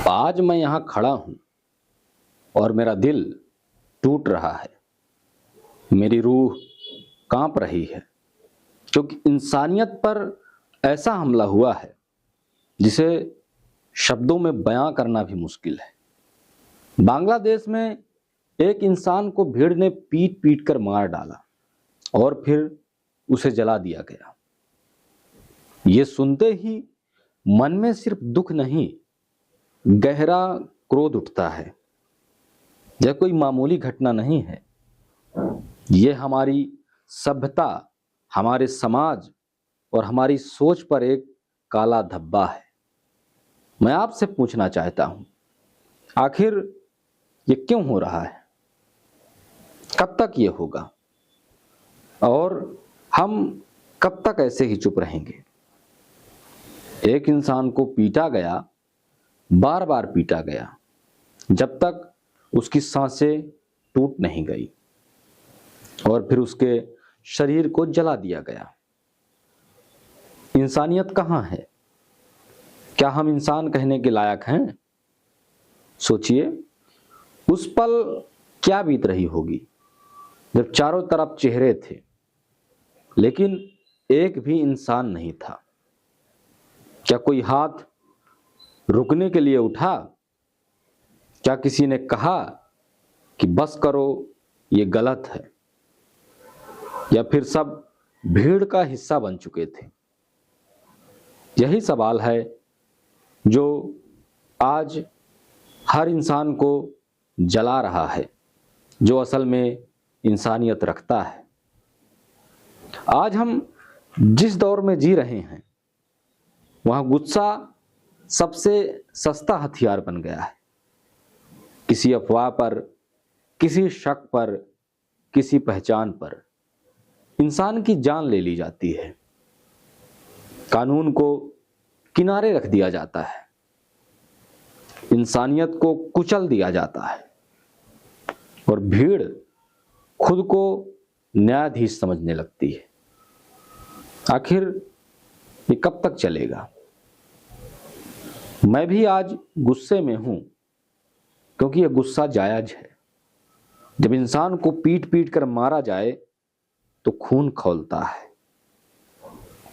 आज मैं यहाँ खड़ा हूँ और मेरा दिल टूट रहा है, मेरी रूह कांप रही है, क्योंकि इंसानियत पर ऐसा हमला हुआ है जिसे शब्दों में बयां करना भी मुश्किल है। बांग्लादेश में एक इंसान को भीड़ ने पीट पीट कर मार डाला और फिर उसे जला दिया गया। ये सुनते ही मन में सिर्फ दुख नहीं, गहरा क्रोध उठता है। यह कोई मामूली घटना नहीं है, यह हमारी सभ्यता, हमारे समाज और हमारी सोच पर एक काला धब्बा है। मैं आपसे पूछना चाहता हूं, आखिर ये क्यों हो रहा है? कब तक ये होगा? और हम कब तक ऐसे ही चुप रहेंगे? एक इंसान को पीटा गया, बार बार पीटा गया, जब तक उसकी सांसें टूट नहीं गई, और फिर उसके शरीर को जला दिया गया। इंसानियत कहाँ है? क्या हम इंसान कहने के लायक हैं? सोचिए, उस पल क्या बीत रही होगी जब चारों तरफ चेहरे थे लेकिन एक भी इंसान नहीं था। क्या कोई हाथ रुकने के लिए उठा? क्या किसी ने कहा कि बस करो, ये गलत है? या फिर सब भीड़ का हिस्सा बन चुके थे? यही सवाल है जो आज हर इंसान को जला रहा है, जो असल में इंसानियत रखता है। आज हम जिस दौर में जी रहे हैं, वहां गुस्सा सबसे सस्ता हथियार बन गया है। किसी अफवाह पर, किसी शक पर, किसी पहचान पर इंसान की जान ले ली जाती है। कानून को किनारे रख दिया जाता है, इंसानियत को कुचल दिया जाता है और भीड़ खुद को न्यायाधीश समझने लगती है। आखिर ये कब तक चलेगा? मैं भी आज गुस्से में हूं, क्योंकि यह गुस्सा जायज है। जब इंसान को पीट पीट कर मारा जाए तो खून खौलता है।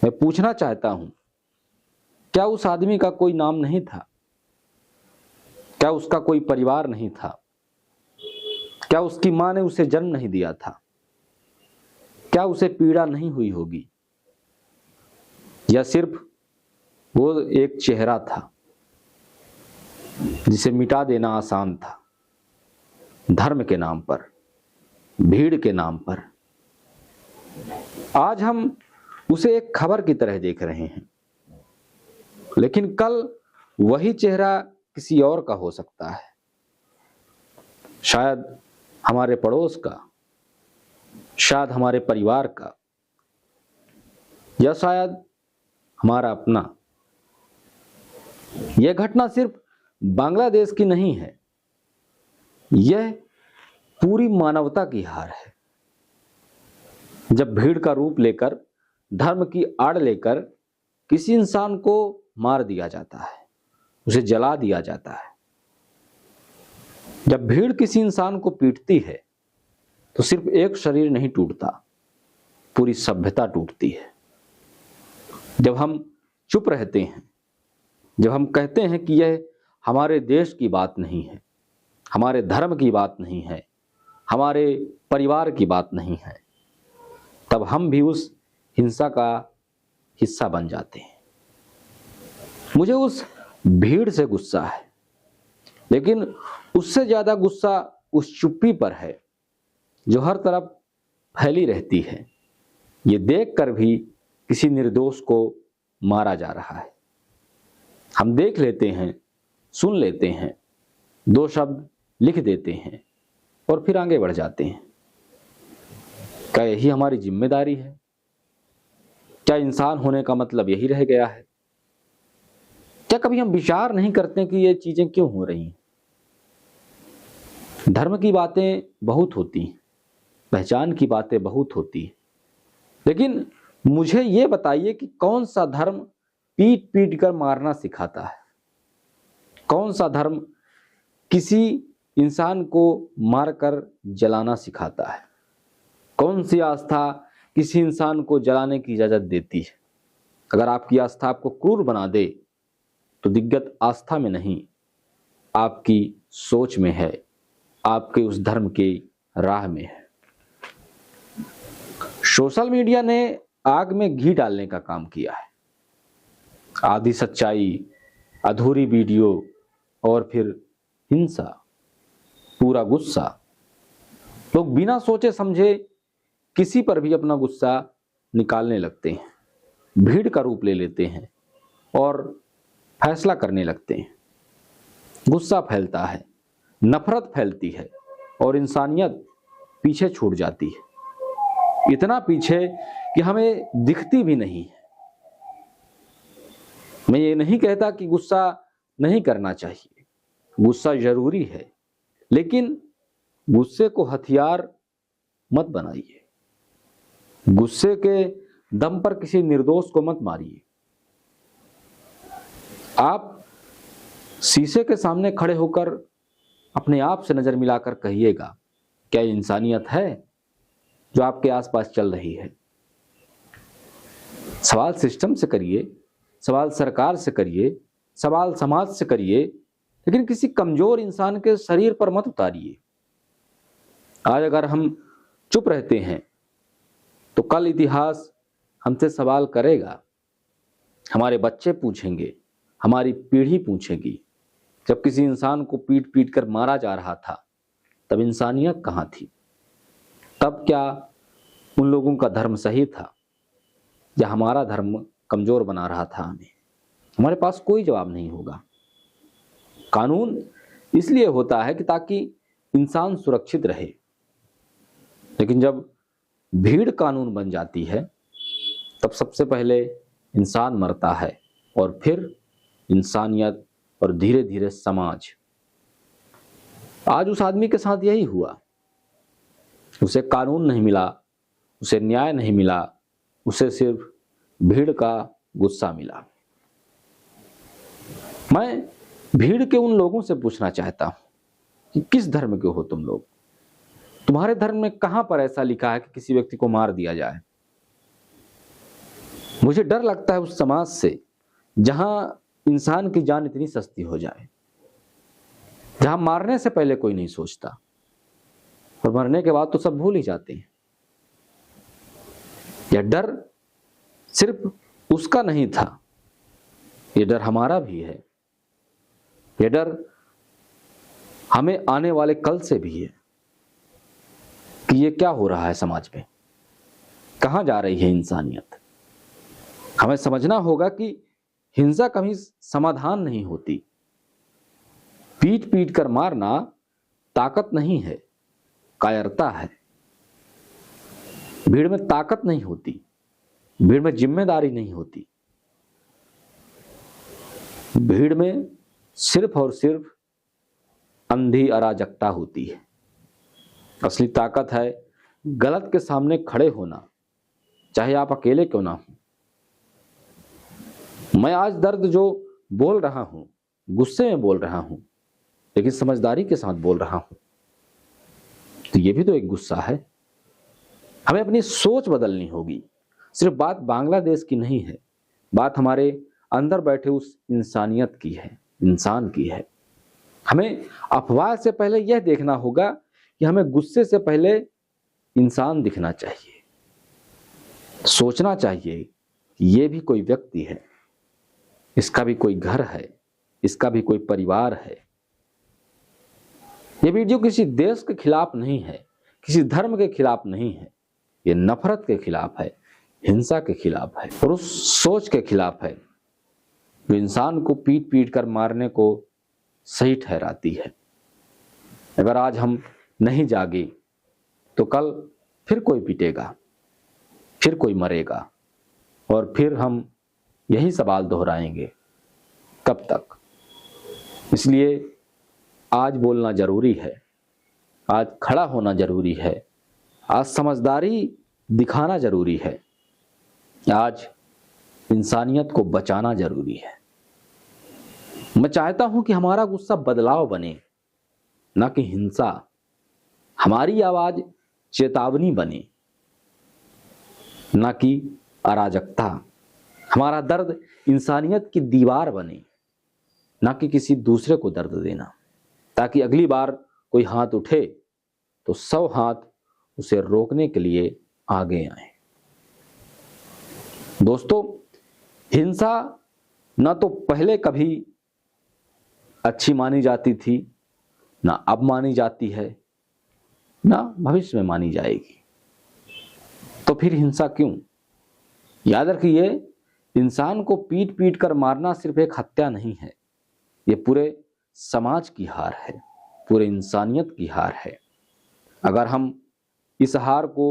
मैं पूछना चाहता हूं, क्या उस आदमी का कोई नाम नहीं था? क्या उसका कोई परिवार नहीं था? क्या उसकी मां ने उसे जन्म नहीं दिया था? क्या उसे पीड़ा नहीं हुई होगी? या सिर्फ वो एक चेहरा था जिसे मिटा देना आसान था, धर्म के नाम पर, भीड़ के नाम पर? आज हम उसे एक खबर की तरह देख रहे हैं, लेकिन कल वही चेहरा किसी और का हो सकता है। शायद हमारे पड़ोस का, शायद हमारे परिवार का, या शायद हमारा अपना। यह घटना सिर्फ बांग्लादेश की नहीं है, यह पूरी मानवता की हार है। जब भीड़ का रूप लेकर, धर्म की आड़ लेकर किसी इंसान को मार दिया जाता है, उसे जला दिया जाता है। जब भीड़ किसी इंसान को पीटती है तो सिर्फ एक शरीर नहीं टूटता, पूरी सभ्यता टूटती है। जब हम चुप रहते हैं, जब हम कहते हैं कि यह हमारे देश की बात नहीं है, हमारे धर्म की बात नहीं है, हमारे परिवार की बात नहीं है, तब हम भी उस हिंसा का हिस्सा बन जाते हैं। मुझे उस भीड़ से गुस्सा है, लेकिन उससे ज्यादा गुस्सा उस चुप्पी पर है जो हर तरफ फैली रहती है। ये देखकर भी किसी निर्दोष को मारा जा रहा है। हम देख लेते हैं, सुन लेते हैं, दो शब्द लिख देते हैं और फिर आगे बढ़ जाते हैं। क्या यही हमारी जिम्मेदारी है? क्या इंसान होने का मतलब यही रह गया है? क्या कभी हम विचार नहीं करते कि ये चीजें क्यों हो रही हैं? धर्म की बातें बहुत होती हैं, पहचान की बातें बहुत होती हैं, लेकिन मुझे ये बताइए कि कौन सा धर्म पीट पीट कर मारना सिखाता है? कौन सा धर्म किसी इंसान को मारकर जलाना सिखाता है? कौन सी आस्था किसी इंसान को जलाने की इजाजत देती है? अगर आपकी आस्था आपको क्रूर बना दे तो दिक्कत आस्था में नहीं, आपकी सोच में है, आपके उस धर्म के राह में है। सोशल मीडिया ने आग में घी डालने का काम किया है। आधी सच्चाई, अधूरी वीडियो और फिर हिंसा, पूरा गुस्सा। लोग बिना सोचे समझे किसी पर भी अपना गुस्सा निकालने लगते हैं, भीड़ का रूप ले लेते हैं और फैसला करने लगते हैं। गुस्सा फैलता है, नफरत फैलती है और इंसानियत पीछे छूट जाती है, इतना पीछे कि हमें दिखती भी नहीं है। मैं ये नहीं कहता कि गुस्सा नहीं करना चाहिए, गुस्सा जरूरी है, लेकिन गुस्से को हथियार मत बनाइए। गुस्से के दम पर किसी निर्दोष को मत मारिए। आप शीशे के सामने खड़े होकर अपने आप से नजर मिलाकर कहिएगा, क्या इंसानियत है जो आपके आसपास चल रही है? सवाल सिस्टम से करिए, सवाल सरकार से करिए, सवाल समाज से करिए, लेकिन किसी कमजोर इंसान के शरीर पर मत उतारिए। आज अगर हम चुप रहते हैं तो कल इतिहास हमसे सवाल करेगा, हमारे बच्चे पूछेंगे, हमारी पीढ़ी पूछेगी, जब किसी इंसान को पीट पीट कर मारा जा रहा था तब इंसानियत कहाँ थी? तब क्या उन लोगों का धर्म सही था या हमारा धर्म कमजोर बना रहा था हमें? हमारे पास कोई जवाब नहीं होगा। कानून इसलिए होता है कि ताकि इंसान सुरक्षित रहे, लेकिन जब भीड़ कानून बन जाती है तब सबसे पहले इंसान मरता है और फिर इंसानियत और धीरे धीरे समाज। आज उस आदमी के साथ यही हुआ। उसे कानून नहीं मिला, उसे न्याय नहीं मिला, उसे सिर्फ भीड़ का गुस्सा मिला। मैं भीड़ के उन लोगों से पूछना चाहता हूं कि किस धर्म के हो तुम लोग? तुम्हारे धर्म में कहां पर ऐसा लिखा है कि किसी व्यक्ति को मार दिया जाए? मुझे डर लगता है उस समाज से जहां इंसान की जान इतनी सस्ती हो जाए, जहां मारने से पहले कोई नहीं सोचता और मरने के बाद तो सब भूल ही जाते हैं। यह डर सिर्फ उसका नहीं था, यह डर हमारा भी है। यह डर हमें आने वाले कल से भी है कि ये क्या हो रहा है समाज में, कहां जा रही है इंसानियत। हमें समझना होगा कि हिंसा कभी समाधान नहीं होती। पीट पीट कर मारना ताकत नहीं है, कायरता है। भीड़ में ताकत नहीं होती, भीड़ में जिम्मेदारी नहीं होती। भीड़ में सिर्फ और सिर्फ अंधी अराजकता होती है। असली ताकत है गलत के सामने खड़े होना, चाहे आप अकेले क्यों ना हो। मैं आज दर्द जो बोल रहा हूं, गुस्से में बोल रहा हूं, लेकिन समझदारी के साथ बोल रहा हूं, तो ये भी तो एक गुस्सा है। हमें अपनी सोच बदलनी होगी। सिर्फ बात बांग्लादेश की नहीं है, बात हमारे अंदर बैठे उस इंसानियत की है, इंसान की है। हमें अफवाह से पहले यह देखना होगा कि हमें गुस्से से पहले इंसान दिखना चाहिए, सोचना चाहिए कि ये भी कोई व्यक्ति है, इसका भी कोई घर है, इसका भी कोई परिवार है। ये वीडियो किसी देश के खिलाफ नहीं है, किसी धर्म के खिलाफ नहीं है, ये नफरत के खिलाफ है, हिंसा के खिलाफ है और उस सोच के खिलाफ है जो इंसान को पीट पीट कर मारने को सही ठहराती है। अगर आज हम नहीं जागे तो कल फिर कोई पीटेगा, फिर कोई मरेगा और फिर हम यही सवाल दोहराएंगे, कब तक? इसलिए आज बोलना जरूरी है, आज खड़ा होना जरूरी है, आज समझदारी दिखाना जरूरी है, आज इंसानियत को बचाना जरूरी है। मैं चाहता हूं कि हमारा गुस्सा बदलाव बने, ना कि हिंसा। हमारी आवाज चेतावनी बने, ना कि अराजकता। हमारा दर्द इंसानियत की दीवार बने, ना कि किसी दूसरे को दर्द देना, ताकि अगली बार कोई हाथ उठे तो 100 हाथ उसे रोकने के लिए आगे आए। दोस्तों, हिंसा ना तो पहले कभी अच्छी मानी जाती थी, ना अब मानी जाती है, ना भविष्य में मानी जाएगी। तो फिर हिंसा क्यों? याद रखिए, इंसान को पीट पीट कर मारना सिर्फ एक हत्या नहीं है, ये पूरे समाज की हार है, पूरे इंसानियत की हार है। अगर हम इस हार को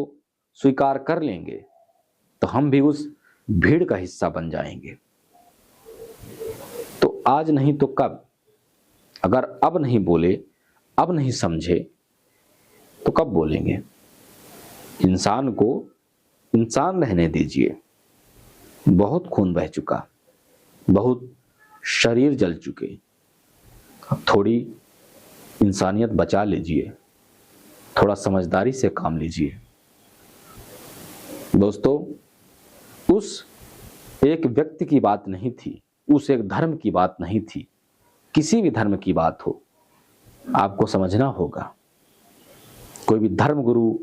स्वीकार कर लेंगे तो हम भी उस भीड़ का हिस्सा बन जाएंगे। तो आज नहीं तो कब? अगर अब नहीं बोले, अब नहीं समझे, तो कब बोलेंगे? इंसान को इंसान रहने दीजिए। बहुत खून बह चुका, बहुत शरीर जल चुके, अब थोड़ी इंसानियत बचा लीजिए, थोड़ा समझदारी से काम लीजिए। दोस्तों, उस एक व्यक्ति की बात नहीं थी, उस एक धर्म की बात नहीं थी, किसी भी धर्म की बात हो, आपको समझना होगा। कोई भी धर्म गुरु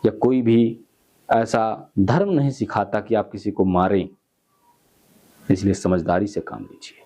या कोई भी ऐसा धर्म नहीं सिखाता कि आप किसी को मारें, इसलिए समझदारी से काम लीजिए।